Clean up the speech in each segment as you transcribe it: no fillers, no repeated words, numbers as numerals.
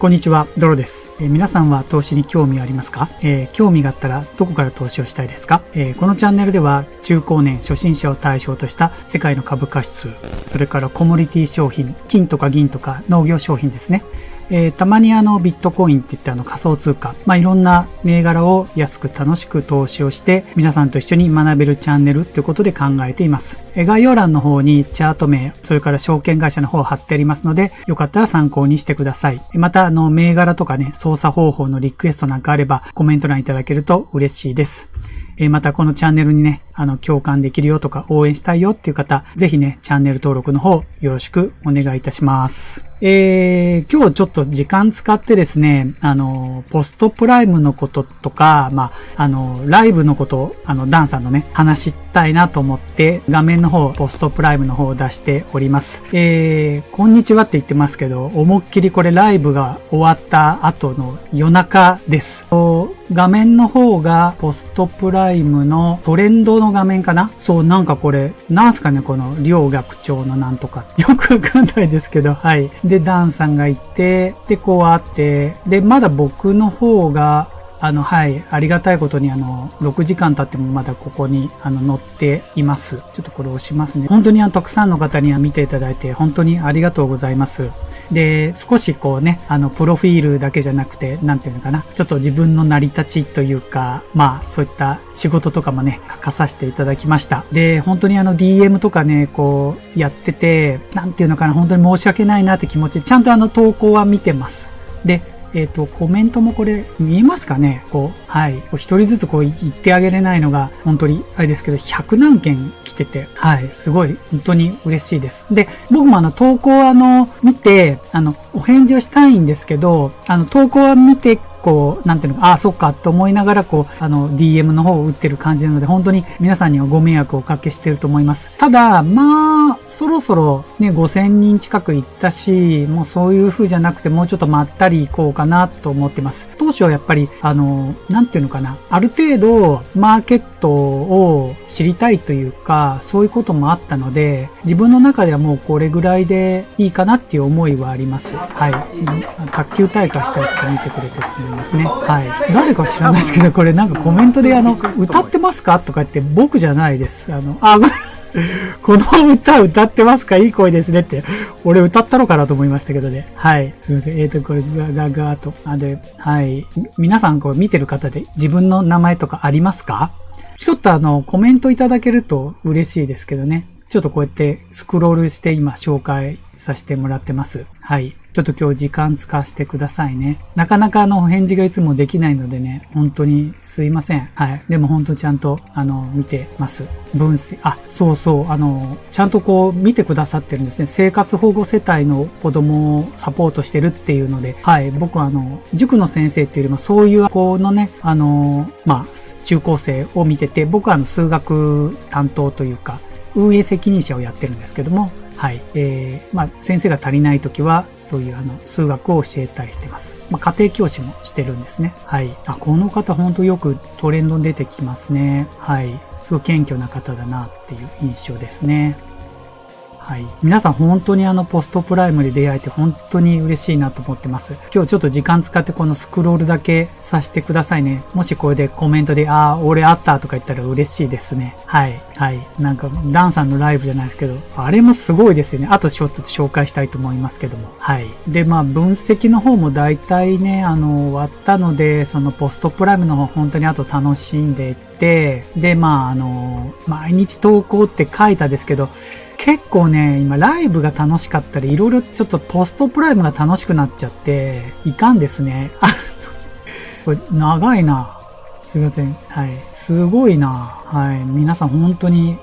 こんにちは、ドロです。皆さんは投資に興味ありますか？興味があったらどこから投資をしたいですか？このチャンネルでは中高年初心者を対象とした世界の株価指数、それからコモディティ商品、金とか銀とか農業商品ですね。たまにビットコインって言って仮想通貨、いろんな銘柄を安く楽しく投資をして皆さんと一緒に学べるチャンネルということで考えています。概要欄の方にチャート名、それから証券会社の方を貼ってありますので、よかったら参考にしてください。また銘柄とかね、操作方法のリクエストなんかあればコメント欄いただけると嬉しいです。またこのチャンネルにね、共感できるよとか応援したいよっていう方、ぜひね、チャンネル登録の方よろしくお願いいたします。今日ちょっと時間使ってですね、ポストプライムのこととか、ライブのこと、ダンさんのね、話したいなと思って、画面の方、ポストプライムの方を出しております。こんにちはって言ってますけど、思いっきりこれライブが終わった後の夜中です。画面の方がポストプライムのトレンドの画面かな？そう、なんかこれ、なんすかね、この両学長のなんとか。よくわかんないですけど、はい。で、ダンさんがいて、で、こうあって、で、まだ僕の方が、はい、ありがたいことに6時間経ってもまだここに載っています。ちょっとこれ押しますね。本当にたくさんの方には見ていただいて本当にありがとうございます。で、少しこうね、プロフィールだけじゃなくて、なんていうのかな、ちょっと自分の成り立ちというか、そういった仕事とかもね、書かさせていただきました。で、本当にDM とかね、こうやってて、なんていうのかな、本当に申し訳ないなって気持ち、ちゃんと投稿は見てます。で、コメントもこれ見えますかね？はい。一人ずつ言ってあげれないのが本当にあれですけど、100何件来てて、はい。すごい、本当に嬉しいです。で、僕も投稿見て、お返事をしたいんですけど、投稿は見て、なんていうのか、そっかって思いながらDM の方を打ってる感じなので、本当に皆さんにはご迷惑をおかけしてると思います。ただ、そろそろね、5000人近く行ったし、もうそういう風じゃなくて、もうちょっとまったり行こうかなと思ってます。当初はやっぱり、なんていうのかな、ある程度、マーケットを知りたいというか、そういうこともあったので、自分の中ではもうこれぐらいでいいかなっていう思いはあります。はい。卓球大会したりとか見てくれてすみますね。はい。誰か知らないですけど、これなんかコメントで歌ってますかとか言って僕じゃないです。この歌ってますか？いい声ですねって。俺歌ったのかなと思いましたけどね。はい。すみません。これガーと。で、はい。皆さん見てる方で自分の名前とかありますか？ちょっとコメントいただけると嬉しいですけどね。ちょっとこうやってスクロールして今紹介させてもらってます。はい。ちょっと今日時間使わせてくださいね。なかなかお返事がいつもできないのでね、本当にすいません。はい。でも本当ちゃんと、見てます。分析、そうそう、ちゃんと見てくださってるんですね。生活保護世帯の子供をサポートしてるっていうので、はい。僕は塾の先生っていうよりもそういう子のね、中高生を見てて、僕は数学担当というか、運営責任者をやってるんですけども、はい。先生が足りないときは、そういう数学を教えたりしてます。家庭教師もしてるんですね。はい。この方本当よくトレンドに出てきますね。はい。すごい謙虚な方だなっていう印象ですね。はい。皆さん本当にポストプライムで出会えて本当に嬉しいなと思ってます。今日ちょっと時間使ってこのスクロールだけさせてくださいね。もしこれでコメントで、俺あったとか言ったら嬉しいですね。はい。はい。なんか、ダンさんのライブじゃないですけど、あれもすごいですよね。あとちょっと紹介したいと思いますけども。はい。で、分析の方も大体ね、終わったので、そのポストプライムの方本当にあと楽しんでいって、で、毎日投稿って書いたですけど、結構ね、今ライブが楽しかったり、いろいろちょっとポストプライムが楽しくなっちゃって、いかんですね。これ長いな。すいません。はい。すごいな。はい。皆さん本当に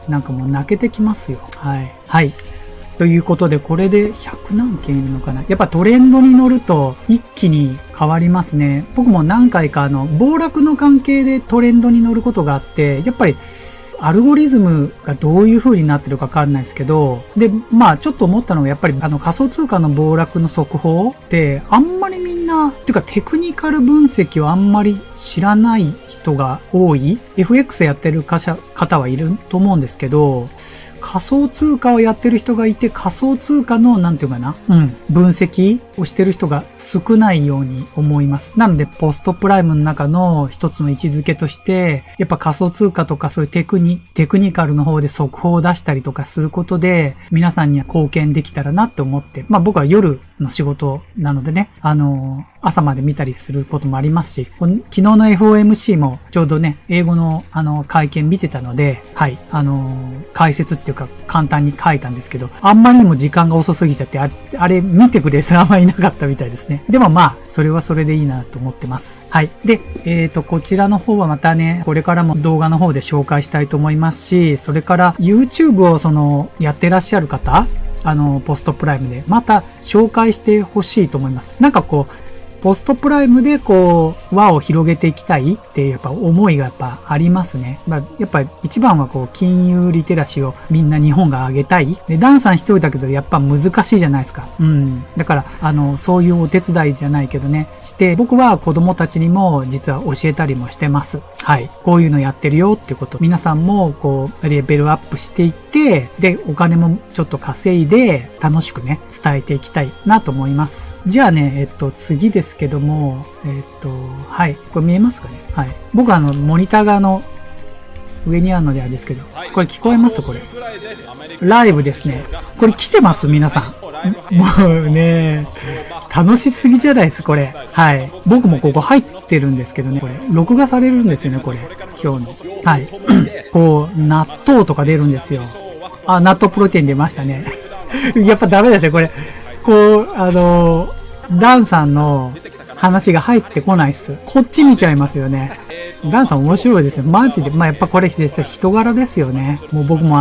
なんかもう泣けてきますよ。はい。はい。ということで、これで100何件いるのかな。やっぱトレンドに乗ると一気に変わりますね。僕も何回か暴落の関係でトレンドに乗ることがあって、やっぱりアルゴリズムがどういう風になってるかわかんないですけど、で、ちょっと思ったのがやっぱり仮想通貨の暴落の速報ってあんまりみんな、っていうかテクニカル分析をあんまり知らない人が多い。FX やってる方はいると思うんですけど、仮想通貨をやってる人がいて、仮想通貨の、なんていうかな、分析をしてる人が少ないように思います。なので、ポストプライムの中の一つの位置づけとして、やっぱ仮想通貨とかそういうテクニカルの方で速報を出したりとかすることで、皆さんには貢献できたらなって思って、僕は夜の仕事なのでね、朝まで見たりすることもありますし、昨日の FOMC もちょうどね、英語の会見見てたので、はい、解説っていうか簡単に書いたんですけど、あんまりにも時間が遅すぎちゃって、あれ見てくれる人あんまりいなかったみたいですね。でもそれはそれでいいなと思ってます。はい。で、こちらの方はまたね、これからも動画の方で紹介したいと思いますし、それから YouTube をやってらっしゃる方、ポストプライムでまた紹介してほしいと思います。ポストプライムで輪を広げていきたいってやっぱ思いがやっぱありますね。やっぱ一番は金融リテラシーをみんな日本が上げたい。で、ダンさん一人だけどやっぱ難しいじゃないですか。だから、そういうお手伝いじゃないけどね、して、僕は子供たちにも実は教えたりもしてます。はい。こういうのやってるよっていうこと。皆さんもレベルアップしていって、で、お金もちょっと稼いで楽しくね、伝えていきたいなと思います。じゃあね、次ですけども、はい。これ見えますかね？はい。僕はモニター側の上にあるのであれですけど、これ聞こえます？これ。ライブですね。これ来てます？皆さん。もうね、楽しすぎじゃないです、これ。はい。僕もここ入ってるんですけどね、これ。録画されるんですよね、これ。今日の。はい。納豆とか出るんですよ。納豆プロテイン出ましたね。やっぱダメですね、これ。ダンさんの話が入ってこないっす。こっち見ちゃいますよね。ダンさん面白いですよ。マジで。やっぱこれ人柄ですよね。もう僕も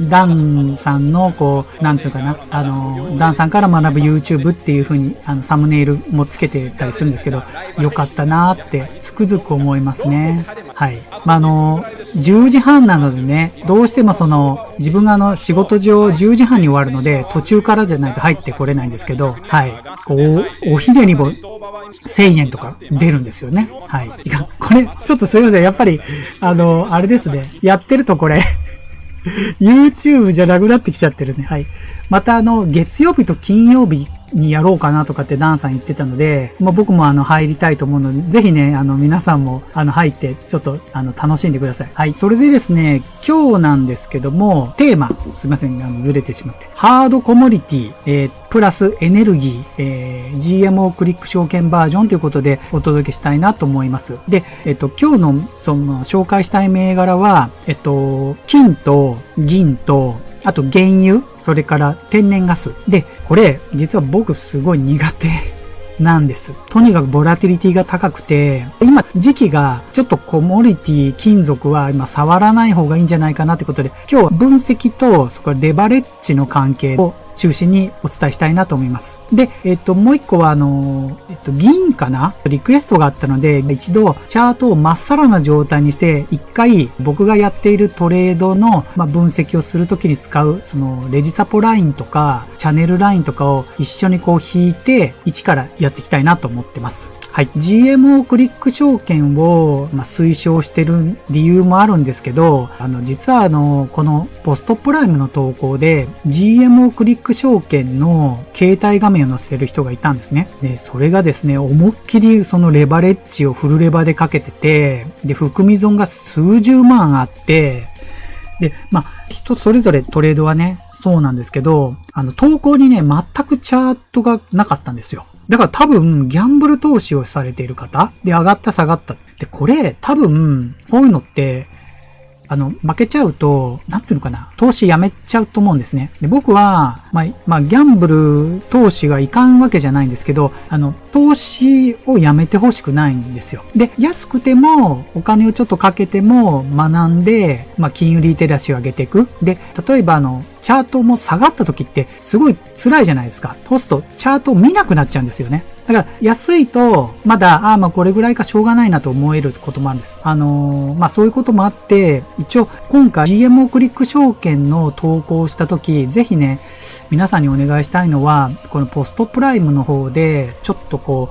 ダンさんのなんつうかな、ダンさんから学ぶ YouTube っていう風にサムネイルもつけてたりするんですけど、よかったなーってつくづく思いますね。はい。10時半なのでね、どうしても自分が仕事上10時半に終わるので、途中からじゃないと入ってこれないんですけど、はい。おひでにも1000円とか出るんですよね。はい。これ、ちょっとすいません。やっぱり、あれですね。やってるとこれ、YouTube じゃなくなってきちゃってるね。はい。また月曜日と金曜日にやろうかなとかってダンさん言ってたので、僕も入りたいと思うので、ぜひね、皆さんも入って、ちょっと楽しんでください。はい。それでですね、今日なんですけども、テーマ、すいません、ずれてしまって。ハードコモディティ、プラスエネルギー、GMO クリック証券バージョンということでお届けしたいなと思います。で、今日の紹介したい銘柄は、金と銀と、あと原油、それから天然ガス。で、これ、実は僕すごい苦手なんです。とにかくボラティリティが高くて、今時期がちょっとコモディティ、金属は今触らない方がいいんじゃないかなってことで、今日は分析と、そこからレバレッジの関係を中心にお伝えしたいなと思います。で、もう一個は銀かなリクエストがあったので、一度チャートをまっさらな状態にして、一回僕がやっているトレードの、分析をするときに使う、レジサポラインとか、チャンネルラインとかを一緒に引いて、一からやっていきたいなと思ってます。はい。GMO クリック証券を、推奨してる理由もあるんですけど、実はこのポストプライムの投稿で、GMO クリック証券の携帯画面を載せてる人がいたんですね。で、それがですね、思いっきりレバレッジをフルレバでかけてて、で、含み損が数十万あって、で、人それぞれトレードはね、そうなんですけど、投稿にね、全くチャートがなかったんですよ。だから多分、ギャンブル投資をされている方で、上がった下がった。で、これ、多分、こういうのって、負けちゃうと、なんていうのかな、投資やめちゃうと思うんですね。で、僕は、ギャンブル投資がいかんわけじゃないんですけど、投資をやめてほしくないんですよ。で、安くても、お金をちょっとかけても学んで、金融リテラシーを上げていく。で、例えばチャートも下がった時ってすごい辛いじゃないですか。そうすると、チャートを見なくなっちゃうんですよね。だから、安いと、まだ、これぐらいかしょうがないなと思えることもあるんです。そういうこともあって、一応、今回 GMO クリック証券の投稿をしたとき、ぜひね、皆さんにお願いしたいのは、このポストプライムの方で、ちょっと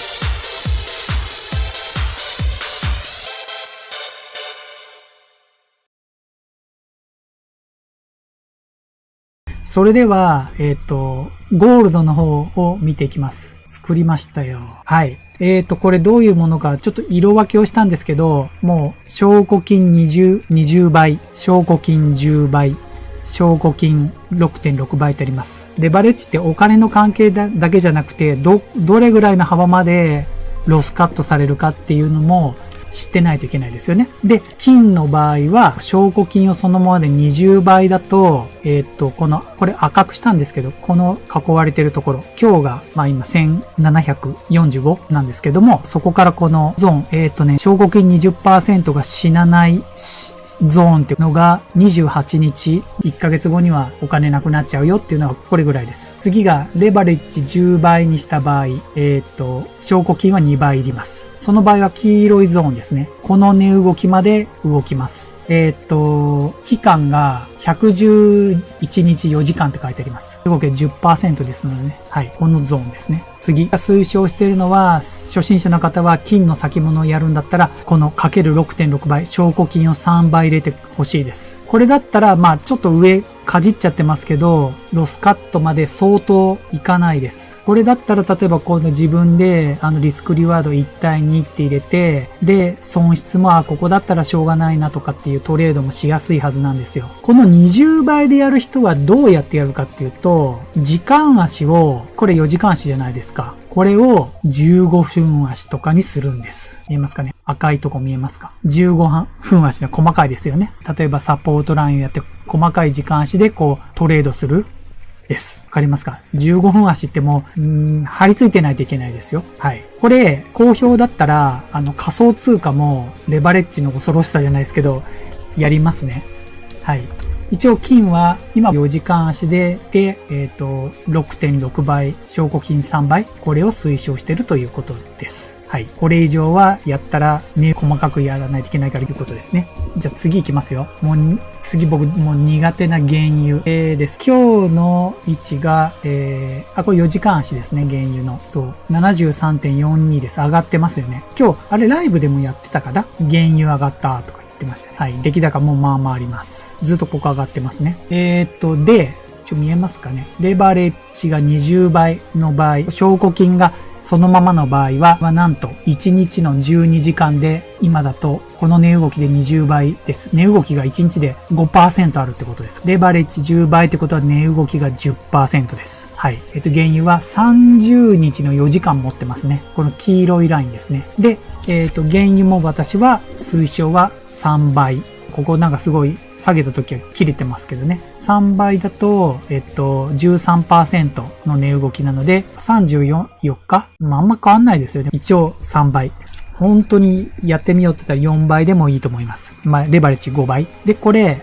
それでは、ゴールドの方を見ていきます。作りましたよ。はい。これどういうものか、ちょっと色分けをしたんですけど、もう、証拠金20倍、証拠金10倍、証拠金 6.6 倍とあります。レバレッジってお金の関係だけじゃなくて、どれぐらいの幅までロスカットされるかっていうのも知ってないといけないですよね。で、金の場合は、証拠金をそのままで20倍だと、これ赤くしたんですけど、この囲われてるところ、今日が、今1745なんですけども、そこからこのゾーン、証拠金 20% が死なないゾーンっていうのが28日、1ヶ月後にはお金なくなっちゃうよっていうのはこれぐらいです。次がレバレッジ10倍にした場合、証拠金は2倍いります。その場合は黄色いゾーンですね。この値動きまで動きます。期間が111日4時間って書いてあります。合計 10% ですのでね。はい。このゾーンですね。次。推奨しているのは、初心者の方は金の先物をやるんだったら、このかける 6.6 倍、証拠金を3倍入れてほしいです。これだったら、ちょっと上、かじっちゃってますけど、ロスカットまで相当いかないです。これだったら、例えばこの自分で、リスクリワード1対2って入れて、で、損失も、ここだったらしょうがないなとかっていうトレードもしやすいはずなんですよ。この20倍でやる人はどうやってやるかっていうと、時間足を、これ4時間足じゃないですか。これを15分足とかにするんです。見えますかね？赤いとこ見えますか？15分足の細かいですよね。例えばサポートラインをやって細かい時間足でトレードするです。わかりますか？ 15 分足ってもう、張り付いてないといけないですよ。はい。これ、好評だったら、仮想通貨もレバレッジの恐ろしさじゃないですけど、やりますね。はい。一応金は今4時間足で、6.6 倍、証拠金3倍、これを推奨しているということです。はい。これ以上はやったらね、細かくやらないといけないからということですね。じゃあ次行きますよ。次僕もう苦手な原油、です。今日の位置が、これ4時間足ですね、原油の。73.42 です。上がってますよね。今日、あれライブでもやってたかな？原油上がったとか。ましたね。はい。出来高もまああります。ずっとここ上がってますね。で、見えますかね。レバレッジが20倍の場合、証拠金がそのままの場合は、なんと1日の12時間で、今だとこの値動きで20倍です。値動きが1日で 5% あるってことです。レバレッジ10倍ってことは値動きが 10% です。はい。原油は30日の4時間持ってますね。この黄色いラインですね。で、原油も私は推奨は3倍。ここなんかすごい下げた時は切れてますけどね。3倍だと、13% の値動きなので、34日あんま変わんないですよね。一応3倍。本当にやってみようって言ったら4倍でもいいと思います。レバレッジ5倍。で、これ、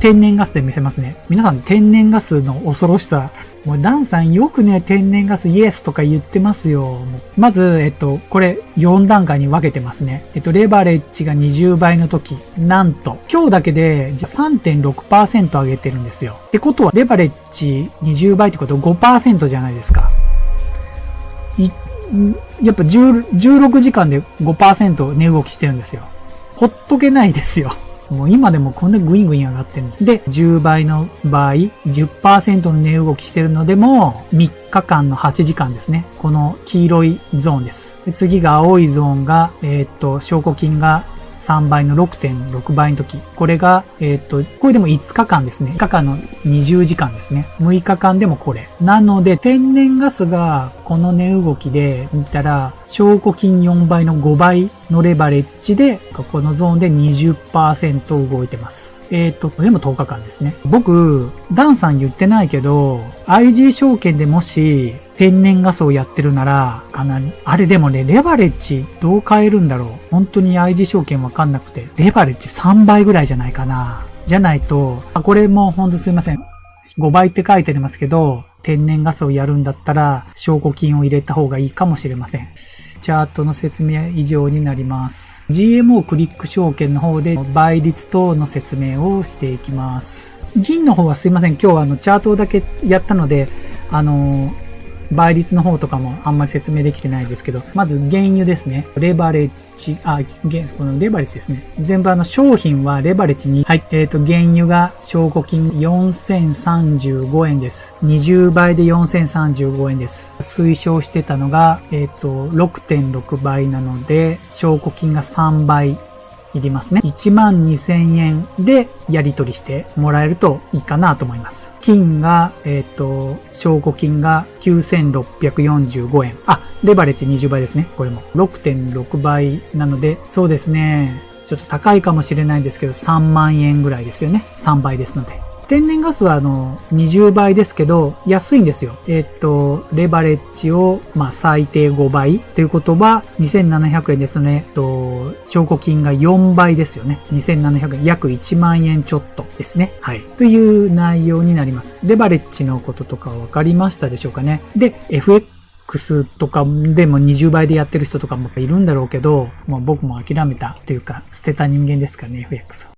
天然ガスで見せますね。皆さん天然ガスの恐ろしさ、もうダンさんよくね、天然ガスイエスとか言ってますよ。まず、これ4段階に分けてますね。レバレッジが20倍の時、なんと、今日だけで 3.6% 上げてるんですよ。ってことは、レバレッジ20倍ってことは 5% じゃないですか。やっぱ16時間で 5% 値動きしてるんですよ。ほっとけないですよ。もう今でもこんなグイングイン上がってるんです。で、10倍の場合、10% の値動きしてるのでも、3日間の8時間ですね。この黄色いゾーンです。で、次が青いゾーンが、証拠金が3倍の 6.6 倍の時。これが、これでも5日間ですね。5日間の20時間ですね。6日間でもこれ。なので、天然ガスがこの値動きで見たら、証拠金4倍の5倍のレバレッジで、このゾーンで 20% 動いてます。でも10日間ですね。僕、ダンさん言ってないけど、IG 証券でもし、天然ガスをやってるなら、あれでもね、レバレッジどう変えるんだろう。本当に IG 証券わかんなくて、レバレッジ3倍ぐらいじゃないかな。じゃないと、これもほんとすいません。5倍って書いてありますけど、天然ガスをやるんだったら、証拠金を入れた方がいいかもしれません。チャートの説明は以上になります。GMO クリック証券の方で倍率等の説明をしていきます。銀の方はすいません。今日チャートだけやったので、倍率の方とかもあんまり説明できてないですけど、まず原油ですね。レバレッジ、このレバレッジですね。全部商品はレバレッジに、はい、原油が証拠金4035円です。20倍で4035円です。推奨してたのが、6.6 倍なので、証拠金が3倍。いりますね。12,000円でやり取りしてもらえるといいかなと思います。金が、証拠金が9,645円。レバレッジ20倍ですね。これも。6.6 倍なので、そうですね。ちょっと高いかもしれないんですけど、3万円ぐらいですよね。3倍ですので。天然ガスは20倍ですけど、安いんですよ。レバレッジを、最低5倍ということは、2,700円ですね。証拠金が4倍ですよね。2,700円、約1万円ちょっとですね。はい。という内容になります。レバレッジのこととかわかりましたでしょうかね。で、FX とかでも20倍でやってる人とかもいるんだろうけど、もう僕も諦めたというか、捨てた人間ですからね、FX を。